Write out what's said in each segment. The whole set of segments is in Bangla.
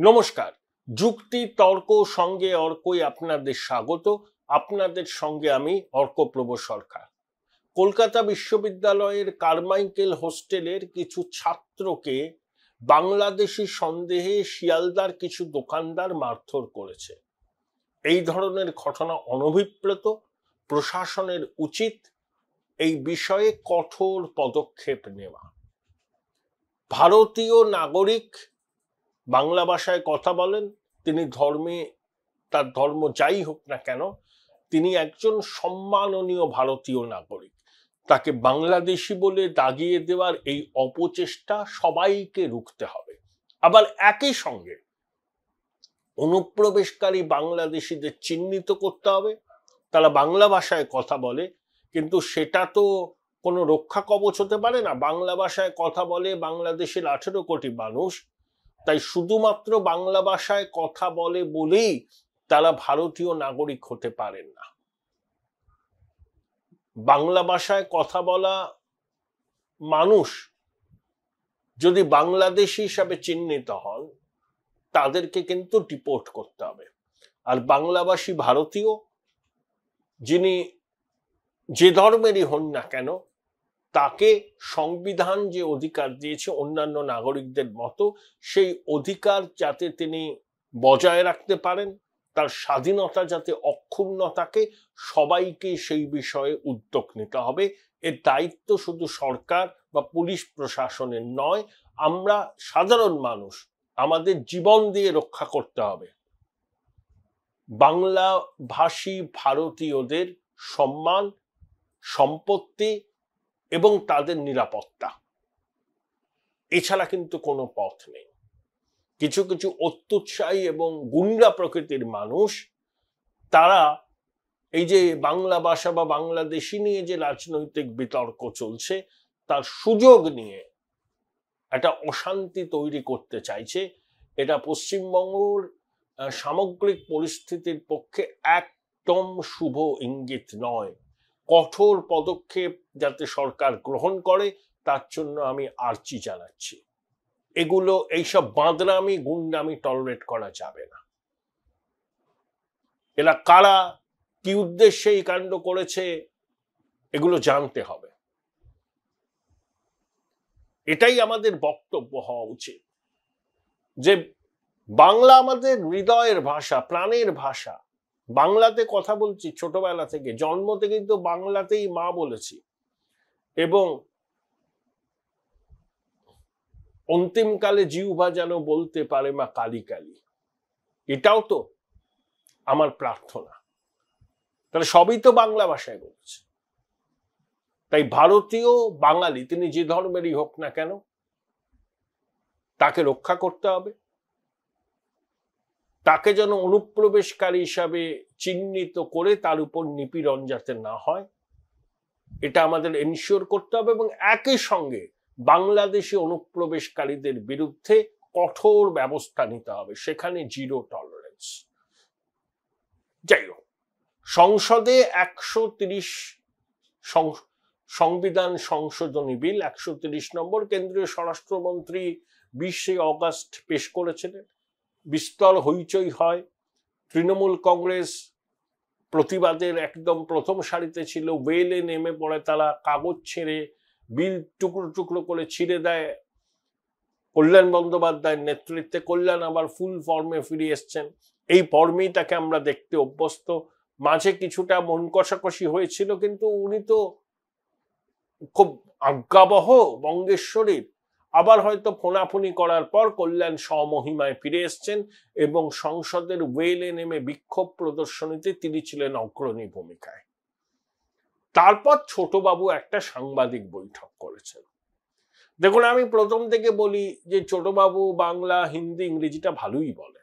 নমস্কার। যুক্তি তর্ক সঙ্গে অর্কই আপনাদের স্বাগত। আপনাদের সঙ্গে আমি অর্কপ্রভ সরকার। কলকাতা বিশ্ববিদ্যালয়ের কারমাইকেল হোস্টেলের কিছু ছাত্রকে বাংলাদেশি সন্দেহে শিয়ালদার কিছু দোকানদার মারধর করেছে। এই ধরনের ঘটনা অনভিপ্রেত। প্রশাসনের উচিত এই বিষয়ে কঠোর পদক্ষেপ নেওয়া। ভারতীয় নাগরিক বাংলা ভাষায় কথা বলেন, তিনি ধর্মে, তার ধর্ম যাই হোক না কেন, তিনি একজন সম্মাননীয় ভারতীয় নাগরিক। তাকে বাংলাদেশি বলে দাগিয়ে দেওয়ার এই অপচেষ্টা সবাইকে রুখতে হবে। আবার একই সঙ্গে অনুপ্রবেশকারী বাংলাদেশিদের চিহ্নিত করতে হবে। তারা বাংলা ভাষায় কথা বলে, কিন্তু সেটা তো কোনো রক্ষা কবচ হতে পারে না। বাংলা ভাষায় কথা বলে বাংলাদেশের 18 কোটি মানুষ, তাই শুধুমাত্র বাংলা ভাষায় কথা বলে বলেই তারা ভারতীয় নাগরিক হতে পারেন না। বাংলা ভাষায় কথা বলা মানুষ যদি বাংলাদেশি হিসাবে চিহ্নিত হন, তাদেরকে কিন্তু ডিপোর্ট করতে হবে। আর বাংলাভাষী ভারতীয় যিনি যে ধর্মেরই হন না কেন, তাকে সংবিধান যে অধিকার দিয়েছে অন্যান্য নাগরিকদের মতো, সেই অধিকার যাতে তিনি বজায় রাখতে পারেন, তার স্বাধীনতা যাতে অক্ষুণ্ণ থাকে, সবাইকে সেই বিষয়ে উদ্যোগ নিতে হবে। এর দায়িত্ব শুধু সরকার বা পুলিশ প্রশাসনের নয়, আমরা সাধারণ মানুষ আমাদের জীবন দিয়ে রক্ষা করতে হবে বাংলা ভাষী ভারতীয়দের সম্মান, সম্পত্তি এবং তাদের নিরাপত্তা। এছাড়া কিন্তু কোনো পথ নেই। কিছু কিছু অত্যুৎসাহী এবং গুন্ডা প্রকৃতির মানুষ, তারা এই যে বাংলা ভাষা বা বাংলাদেশি নিয়ে যে রাজনৈতিক বিতর্ক চলছে, তার সুযোগ নিয়ে একটা অশান্তি তৈরি করতে চাইছে। এটা পশ্চিমবঙ্গের সামগ্রিক পরিস্থিতির পক্ষে একদম শুভ ইঙ্গিত নয়। কঠোর পদক্ষেপ যাতে সরকার গ্রহণ করে, তার জন্য আমি আর্জি জানাচ্ছি। এগুলো, এইসব বাঁদরামি গুন্ডামি টলারেট করা যাবে না। এরা কারা, কি উদ্দেশ্যে এই কাণ্ড করেছে, এগুলো জানতে হবে। এটাই আমাদের বক্তব্য হওয়া উচিত যে বাংলা আমাদের হৃদয়ের ভাষা, প্রাণের ভাষা। বাংলাতে কথা বলছি ছোটবেলা থেকে, জন্ম থেকেই তো বাংলাতেই মা বলেছি, এবং অন্তিমকালে জিহ্বা যেন বলতে পারে মা কালী কালী, এটাও তো আমার প্রার্থনা। তাহলে সবই তো বাংলা ভাষায় বলছে। তাই ভারতীয় বাঙালি, তিনি যে ধর্মেরই হোক না কেন, তাকে রক্ষা করতে হবে। তাকে যেন অনুপ্রবেশকারী হিসাবে চিহ্নিত করে তার উপর নিপীড়ন যাতে না হয়, এটা আমাদের এনশিওর করতে হবে। এবং একই সঙ্গে বাংলাদেশি অনুপ্রবেশকারীদের বিরুদ্ধে কঠোর ব্যবস্থা নিতে হবে, সেখানে জিরো টলারেন্স। যাই হোক, সংসদে 130 সংবিধান সংশোধনী বিল 130 নম্বর কেন্দ্রীয় স্বরাষ্ট্রমন্ত্রী 20 অগস্ট পেশ করেছিলেন। বিস্তর হইচই হয়। তৃণমূল কংগ্রেস প্রতিবাদের একদম প্রথম সারিতে ছিল। ওয়েলে নেমে পড়ে তারা, কাগজ ছেড়ে বিল টুকরো টুকরো করে ছিঁড়ে দেয় কল্যাণ বন্দ্যোপাধ্যায়ের নেতৃত্বে। কল্যাণ আবার ফুল ফর্মে ফিরে এসছেন। এই ফর্মেই তাকে আমরা দেখতে অভ্যস্ত। মাঝে কিছুটা মন কষাকষি হয়েছিল, কিন্তু উনি তো খুব আজ্ঞাবহ বঙ্গেশ্বরীর। আবার হয়তো ফোনাফুনি করার পর কল্যাণ স্বমহিমায় ফিরে এসছেন, এবং সংসদের ওয়েলে নেমে বিক্ষোভ প্রদর্শনীতে তিনি ছিলেন অগ্রণী ভূমিকায়। তারপর ছোটবাবু একটা সাংবাদিক বৈঠক করেছেন। দেখুন, আমি প্রথম থেকে বলি যে ছোটবাবু বাংলা, হিন্দি, ইংরেজিটা ভালোই বলে।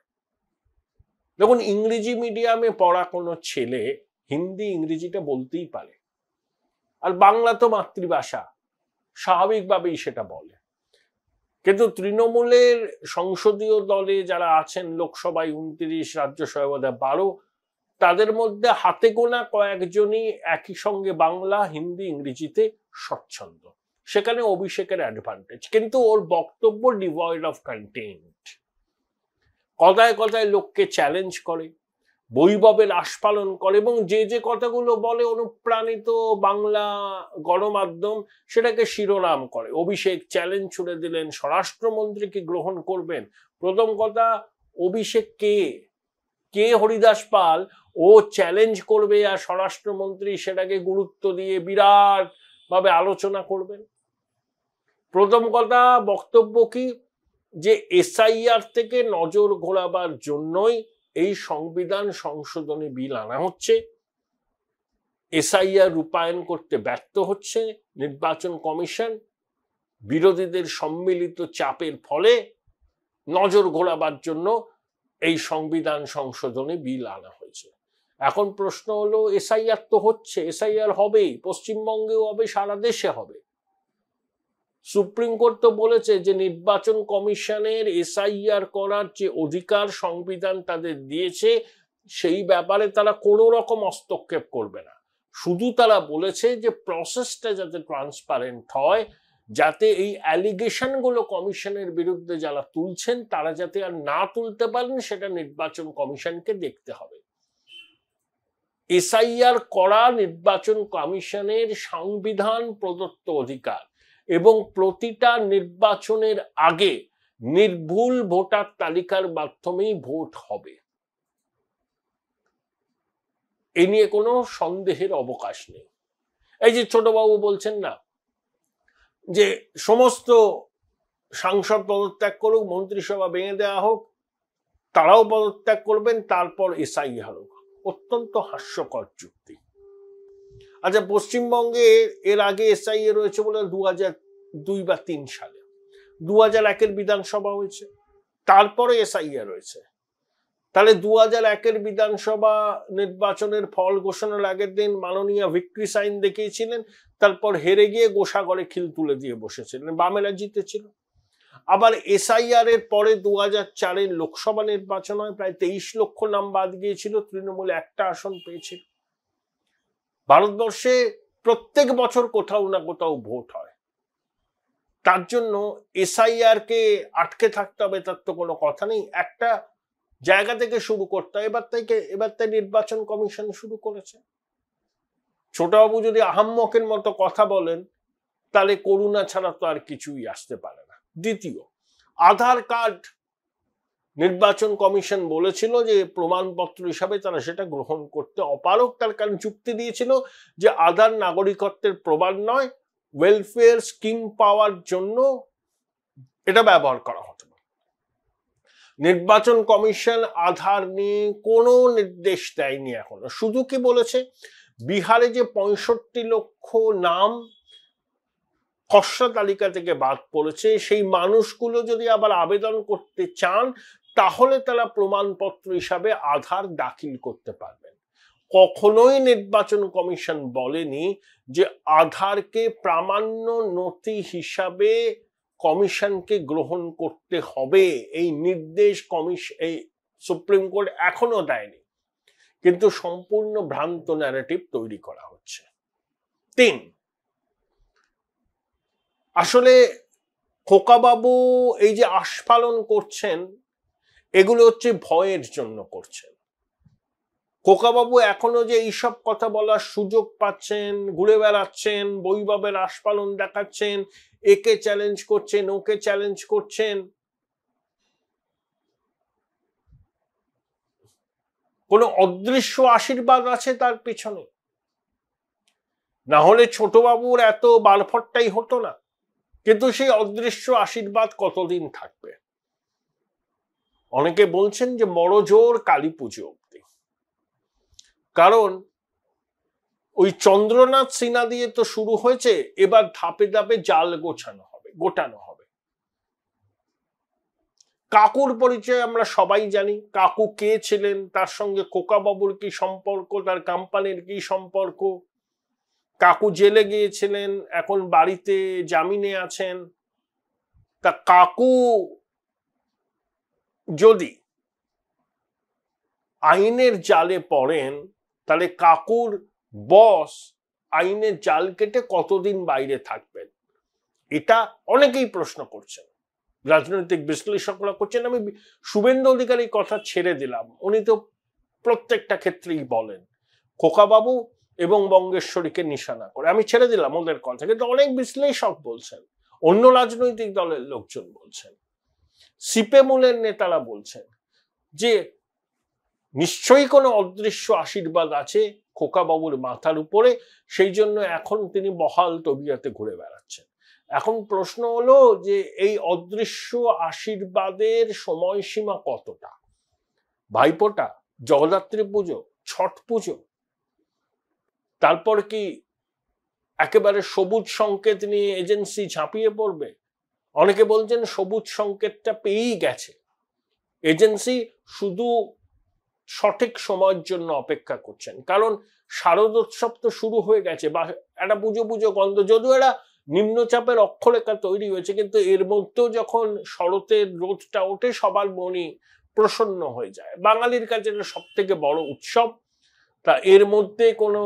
দেখুন, ইংরেজি মিডিয়ামে পড়া কোনো ছেলে হিন্দি ইংরেজিটা বলতেই পারে, আর বাংলা তো মাতৃভাষা, স্বাভাবিকভাবেই সেটা বলে। কিন্তু তৃণমূলের সংসদীয় দলে যারা আছেন, লোকসভায় 29, রাজ্যসভায় 12, তাদের মধ্যে হাতে গোনা কয়েকজনই একই সঙ্গে বাংলা, হিন্দি, ইংরেজিতে স্বচ্ছন্দ। সেখানে অভিষেকের অ্যাডভান্টেজ, কিন্তু ওর বক্তব্য ডিভয়েড অফ কন্টেন্ট। কথায় কথায় লোককে চ্যালেঞ্জ করে, বৈভবের আস্ফালন করে, এবং যে যে কথাগুলো বলে অনুপ্রাণিত বাংলা গণমাধ্যম সেটাকে শিরোনাম করে। অভিষেক চ্যালেঞ্জ ছুড়ে দিলেন, স্বরাষ্ট্রমন্ত্রীকে গ্রহণ করবেন। প্রথম কথা, অভিষেক কে হরিদাস পাল ও চ্যালেঞ্জ করবে আর স্বরাষ্ট্রমন্ত্রী সেটাকে গুরুত্ব দিয়ে বিরাট ভাবে আলোচনা করবেন? প্রথম কথা, বক্তব্য কি যে এসআইআর থেকে নজর ঘোরাবার জন্যই এই সংবিধান সংশোধনী বিল আনা হচ্ছে। এসআইআর রূপায়ণ করতে ব্যর্থ হচ্ছে নির্বাচন কমিশন, বিরোধীদের সম্মিলিত চাপের ফলে নজর ঘোরাবার জন্য এই সংবিধান সংশোধনী বিল আনা হয়েছে। এখন প্রশ্ন হলো, এসআইআর তো হচ্ছে, এসআইআর হবেই, পশ্চিমবঙ্গেও হবে, সারা দেশে হবে। সুপ্রিম কোর্ট তো বলেছে যে নির্বাচন কমিশনের এসআইআর করার যে অধিকার সংবিধান তাদের দিয়েছে সেই ব্যাপারে তারা কোনো রকম হস্তক্ষেপ করবে না। শুধু তারা বলেছে যে প্রসেসটা যাতে ট্রান্সপারেন্ট হয়, যাতে এই অ্যালিগেশন গুলো কমিশনের বিরুদ্ধে যারা তুলছেন তারা যাতে আর না তুলতে পারেন সেটা নির্বাচন কমিশনকে দেখতে হবে। এসআইআর করা নির্বাচন কমিশনের সংবিধান প্রদত্ত অধিকার, এবং প্রতিটা নির্বাচনের আগে নির্ভুল ভোটার তালিকার মাধ্যমেই ভোট হবে, এ নিয়ে কোনো সন্দেহের অবকাশ নেই। এই যে ছোটবাবু বলছেন না যে সমস্ত সাংসদ পদত্যাগ করুক, মন্ত্রিসভা ভেঙে দেওয়া হোক, তারাও পদত্যাগ করবেন, তারপর এসআইআর হোক, অত্যন্ত হাস্যকর যুক্তি। আচ্ছা, পশ্চিমবঙ্গে এর আগে এসআইআর রয়েছে বলে 2002 বা 3 সালে, 2001-এর বিধানসভা হয়েছে, তারপরে এসআইআর রয়েছে। তাহলে 2001-এর বিধানসভা নির্বাচনের ফল ঘোষণার আগের দিন মাননীয় ভিক্টরি সাইন দেখিয়েছিলেন, তারপর হেরে গিয়ে গোসাগরে খিল তুলে দিয়ে বসেছিলেন, বামেরা জিতেছিল। আবার এসআইআর এর পরে 2004-এর লোকসভা নির্বাচন হয়, প্রায় 23 লক্ষ নাম বাদ গিয়েছিল, তৃণমূল একটা আসন পেয়েছিল। ভারতবর্ষে প্রত্যেক বছর কোথাও না কোথাও ভোট হয়, তার জন্য এসআইআর কে আটকে থাকতে হবে তার তো কোনো কথা নেই। একটা জায়গা থেকে শুরু করতে হয়, এবার তাই নির্বাচন কমিশন শুরু করেছে। ছোটবাবু যদি আহাম্মকের মতো কথা বলেন তাহলে করুণা ছাড়া তো আর কিছুই আসতে পারে না। দ্বিতীয়, আধার কার্ড নির্বাচন কমিশন বলেছিল যে প্রমাণপত্র হিসাবে তারা সেটা গ্রহণ করতে অপারগ, তার কারণ যুক্তি দিয়েছিল যে আধার নাগরিকত্বের প্রমাণ নয়, ওয়েলফেয়ার স্কিম পাওয়ার জন্য এটা ব্যবহার করা হতে পারে। নির্বাচন কমিশন আধার নিয়ে কোনো নির্দেশ দেয়নি এখনো, শুধু কি বলেছে বিহারে যে 65 লক্ষ নাম খসড়া তালিকা থেকে বাদ পড়েছে সেই মানুষগুলো যদি আবার আবেদন করতে চান তাহলে তারা প্রমাণপত্র হিসাবে আধার দাখিল করতে পারবেন। কখনোই নির্বাচন কমিশন বলেনি যে আধারকে প্রামাণ্য নথি হিসাবে কমিশনকে গ্রহণ করতে হবে, এই নির্দেশ এই সুপ্রিম কোর্ট এখনো দেয়নি, কিন্তু সম্পূর্ণ ভ্রান্ত ন্যারেটিভ তৈরি করা হচ্ছে। 3, আসলে খোকাবাবু এই যে আস্ফালন করছেন এগুলো হচ্ছে ভয়ের জন্য করছেন। খোকাবাবু এখনো যে এইসব কথা বলার সুযোগ পাচ্ছেন, ঘুরে বেড়াচ্ছেন, বৈভবের আস্ফালন দেখাচ্ছেন, একে চ্যালেঞ্জ করছেন, ওকে চ্যালেঞ্জ করছেন, কোনো অদৃশ্য আশীর্বাদ আছে তার পিছনে, না হলে ছোটবাবুর এত বারফটটাই হতো না। কিন্তু সেই অদৃশ্য আশীর্বাদ কতদিন থাকবে? অনেকে বলছেন যে বড় জোর কালী পুজো অব্দি, কারণ ওই চন্দ্রনাথ সিনহা দিয়ে তো শুরু হয়েছে, এবার ধাপে ধাপে জাল গোটানো হবে। কাকুর পরিচয় আমরা সবাই জানি, কাকু কে ছিলেন, তার সঙ্গে খোকাবাবুর কি সম্পর্ক, তার কোম্পানির কি সম্পর্ক। কাকু জেলে গিয়েছিলেন, এখন বাড়িতে জামিনে আছেন। তা কাকু যদি আইনের জালে পড়েন তাহলে কাকুর বস আইনের জাল কেটে কতদিন বাইরে থাকবেন, এটা অনেকেই প্রশ্ন করছেন। রাজনৈতিক বিশ্লেষকরা করছেন। আমি শুভেন্দু অধিকারীর কথা ছেড়ে দিলাম, উনি তো প্রত্যেকটা ক্ষেত্রেই বলেন খোকাবাবু এবং বঙ্গেশ্বরীকে নিশানা করে, আমি ছেড়ে দিলাম ওদের কথা, কিন্তু অনেক বিশ্লেষক বলছেন, অন্য রাজনৈতিক দলের লোকজন বলছেন, সিপেমুলের নেতারা বলছেন যে নিশ্চয়ই কোনো অদৃশ্য আশীর্বাদ আছে খোকাবাবুর মাথার উপরে, সেই জন্য এখন তিনি বহাল তবিয়তে ঘুরে বেড়াচ্ছেন। এখন প্রশ্ন হলো যে এই অদৃশ্য আশীর্বাদের সময়সীমা কতটা? ভাইফোঁটা, জগদ্ধাত্রী পুজো, ছট পুজো, তারপর কি একেবারে সবুজ সংকেত নিয়ে এজেন্সি ঝাঁপিয়ে পড়বে? অনেকে বলছেন সবুজ সংকেতটা পেয়েই গেছে, এজেন্সি শুধু সঠিক সময়ের জন্য অপেক্ষা করছেন, কারণ শারদোৎসব তো শুরু হয়ে গেছে, বা একটা পুজো পুজো গন্ধ, যদিও একটা নিম্নচাপের অক্ষরেখা তৈরি হয়েছে, কিন্তু এর মধ্যেও যখন শরতের রোদটা ওঠে সবার মনই প্রসন্ন হয়ে যায়। বাঙালির কাছে এটা সব থেকে বড় উৎসব, তা এর মধ্যে কোনো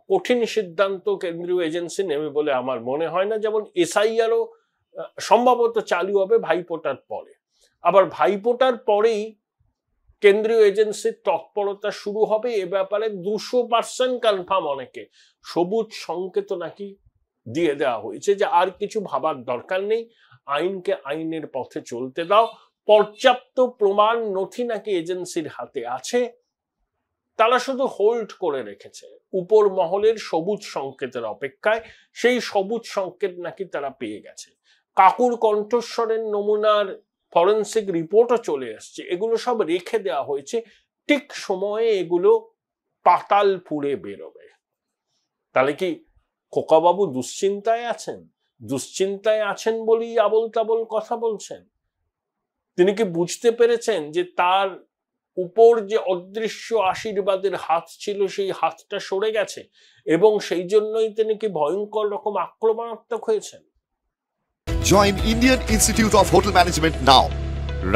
কঠিন সিদ্ধান্ত কেন্দ্রীয় এজেন্সি নেবে বলে আমার মনে হয় না। যেমন এসআইআরও সম্ভবত চালু হবে ভাইফোঁটার পরে, আবার ভাইফোঁটার পরেই কেন্দ্রীয় এজেন্সির তৎপরতা শুরু হবে এ ব্যাপারে 200% কনফার্ম। অনেকে সবুজ সংকেত নাকি দিয়ে দেওয়া হয়েছে যে আর কিছু ভাবার দরকার নেই, আইনকে আইনের পথে চলতে দাও, পর্যাপ্ত প্রমাণ নথি নাকি এজেন্সির হাতে আছে, তারা শুধু হোল্ড করে রেখেছে উপর মহলের সবুজ সংকেতের অপেক্ষায়, সেই সবুজ সংকেত নাকি তারা পেয়ে গেছে। কাকুর কণ্ঠস্বরের নমুনার ফরেন্সিক রিপোর্টও চলে আসছে, এগুলো সব রেখে দেওয়া হয়েছে, ঠিক সময়ে এগুলো পাতাল পুড়ে বেরোবে। তাহলে কি খোকাবাবু দুশ্চিন্তায় আছেন? দুশ্চিন্তায় আছেন বলেই আবল তাবল কথা বলছেন? তিনি কি বুঝতে পেরেছেন যে তার উপর যে অদৃশ্য আশীর্বাদের হাত ছিল সেই হাতটা সরে গেছে, এবং সেই জন্যই তিনি কি ভয়ঙ্কর রকম আক্রমণাত্মক হয়েছেন? Join Indian Institute of Hotel Management now.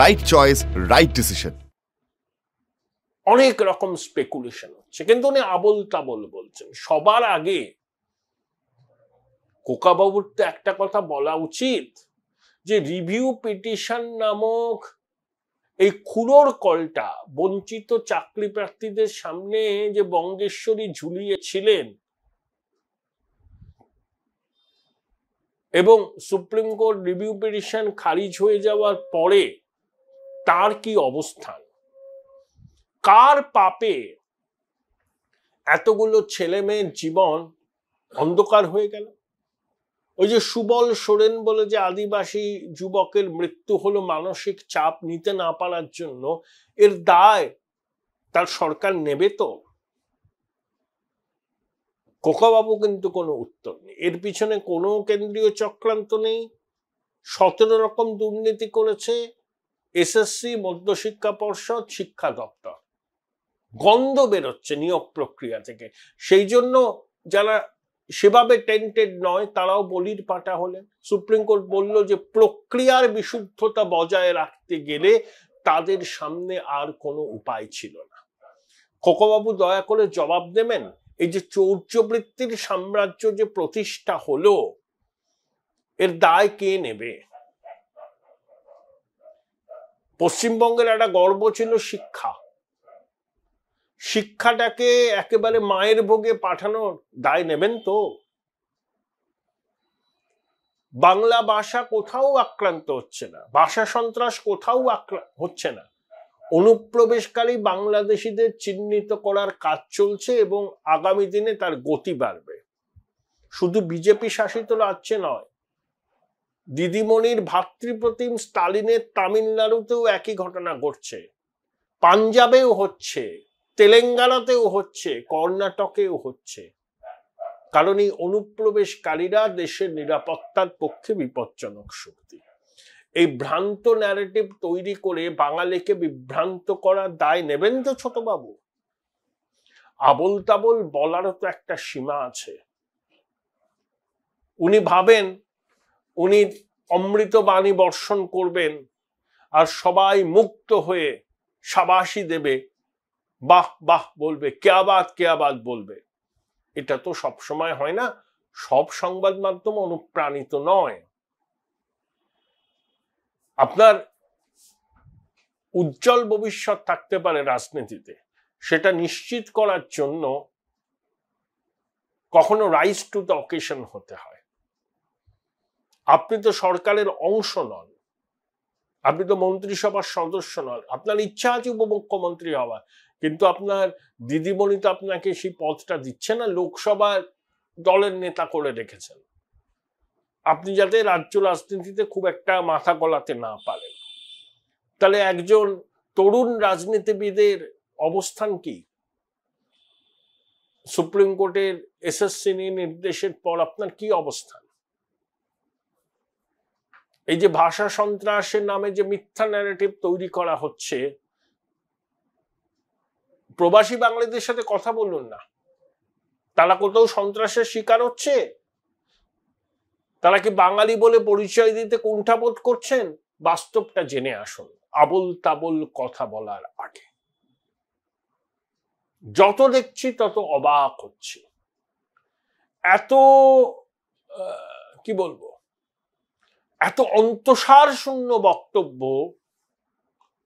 Right choice, right decision. অনেক রকম স্পেকুলেশন হচ্ছে, কিন্তু উনি আবল তাবল বলছেন। সবার আগে খোকাবাবুর তো একটা কথা বলা উচিত যে রিভিউ পিটিশন নামক এই খুনোর কলটা বঞ্চিত চাকরি প্রার্থীদের সামনে যে বঙ্গেশ্বরী ঝুলিয়েছিলেন এবং সুপ্রিম কোর্ট রিভিউ পিটিশন খারিজ হয়ে যাওয়ার পরে তার কি অবস্থান, কার পাপে এতগুলো ছেলে মেয়ের জীবন অন্ধকার হয়ে গেল? ওই যে সুবল সোরেন বলে যে আদিবাসী যুবকের মৃত্যু হলো মানসিক চাপ নিতে না পারার জন্য, এর দায় তার সরকার নেবে তো? খোকাবাবু কিন্তু কোনো উত্তর নেই, এর পিছনে কোনো কেন্দ্রীয় চক্রান্ত নেই। 17 রকম দুর্নীতি করেছে এসএসসি, মধ্যশিক্ষা পর্ষদ, শিক্ষা দপ্তর, গন্ধ বেরোচ্ছে নিয়োগ প্রক্রিয়া থেকে। সেই জন্য যারা সেভাবে টেন্টেড নয় তারাও বলির পাটা হলেন। সুপ্রিম কোর্ট বলল যে প্রক্রিয়ার বিশুদ্ধতা বজায় রাখতে গেলে তাদের সামনে আর কোনো উপায় ছিল না। খোকাবাবু দয়া করে জবাব দেবেন, এই যে চৌর্যবৃত্তির সাম্রাজ্য যে প্রতিষ্ঠা হলো এর দায় কে নেবে? পশ্চিমবঙ্গের একটা গর্ব ছিল শিক্ষা, শিক্ষাটাকে একেবারে মায়ের ভোগে পাঠানোর দায় নেবেন তো? বাংলা ভাষা কোথাও আক্রান্ত হচ্ছে না, ভাষা সন্ত্রাস কোথাও হচ্ছে না, অনুপ্রবেশকারী বাংলাদেশিদের চিহ্নিত করার কাজ চলছে এবং আগামী দিনে তার গতি বাড়বে। শুধু বিজেপি শাসিত রাজ্যে নয়, দিদিমণির ভাতৃপ্রতিম স্টালিনের তামিলনাড়ুতেও একই ঘটনা ঘটছে, পাঞ্জাবেও হচ্ছে, তেলেঙ্গানাতেও হচ্ছে, কর্ণাটকেও হচ্ছে, কারণ এই অনুপ্রবেশকারীরা দেশের নিরাপত্তার পক্ষে বিপজ্জনক শক্তি। এই ভ্রান্ত ন্যারেটিভ তৈরি করে বাঙালিকে বিভ্রান্ত করার দায় নেবেন তো ছোটবাবু? আবল তাবল বলারও তো একটা সীমা আছে। উনি ভাবেন উনি অমৃত বাণী বর্ষণ করবেন আর সবাই মুক্ত হয়ে শাবাশি দেবে, বাহ বাহ বলবে, কেয়া বাত বলবে। এটা তো সব সময় হয় না, সব সংবাদ মাধ্যম অনুপ্রাণিত নয়। আপনার উজ্জ্বল ভবিষ্যৎ থাকতে পারে রাজনীতিতে, সেটা নিশ্চিত করার জন্য কখনো রাইজ টু দ্য অকেশন হতে হয়। আপনি তো সরকারের অংশ নন, আপনি তো মন্ত্রিসভার সদস্য নন। আপনার ইচ্ছা আছে উপমুখ্যমন্ত্রী হওয়ার, কিন্তু আপনার দিদিমণি তো আপনাকে সেই পদটা দিচ্ছে না, লোকসভার দলের নেতা করে রেখেছেন। আপনি যাতে রাজ্য রাজনীতিতে খুব একটা মাথা গলাতে না পারেন, তাহলে একজন তরুণ রাজনীতিবিদের অবস্থান কি? সুপ্রিম কোর্টের এসএসসি নির্দেশের পর আপনার কি অবস্থান? এই যে ভাষা সন্ত্রাসের নামে যে মিথ্যা ন্যারেটিভ তৈরি করা হচ্ছে, প্রবাসী বাঙালিদের সাথে কথা বলুন না, তারা কোথাও সন্ত্রাসের শিকার হচ্ছে? তারা কি বাঙালি বলে পরিচয় দিতে কুণ্ঠাবোধ করছেন? বাস্তবটা জেনে আসুন আবল তাবল কথা বলার আগে। যত দেখছি তত অবাক হচ্ছি। এত কি বলবো, এত অন্তঃসার শূন্য বক্তব্য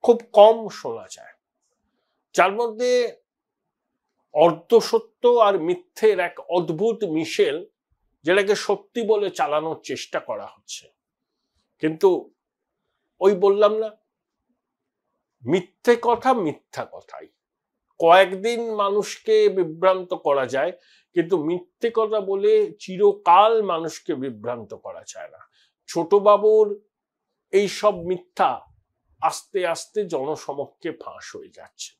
খুব কম শোনা যায়, যার মধ্যে অর্ধসত্য আর মিথ্যের এক অদ্ভুত মিশেল, যেটাকে সত্যি বলে চালানোর চেষ্টা করা হচ্ছে। কিন্তু ওই বললাম না, মিথ্যে কথা মিথ্যা কথাই। কয়েকদিন মানুষকে বিভ্রান্ত করা যায়, কিন্তু মিথ্যে কথা বলে চিরকাল মানুষকে বিভ্রান্ত করা যায় না। ছোটবাবুর এই সব মিথ্যা আস্তে আস্তে জনসমক্ষে ফাঁস হয়ে যাচ্ছে।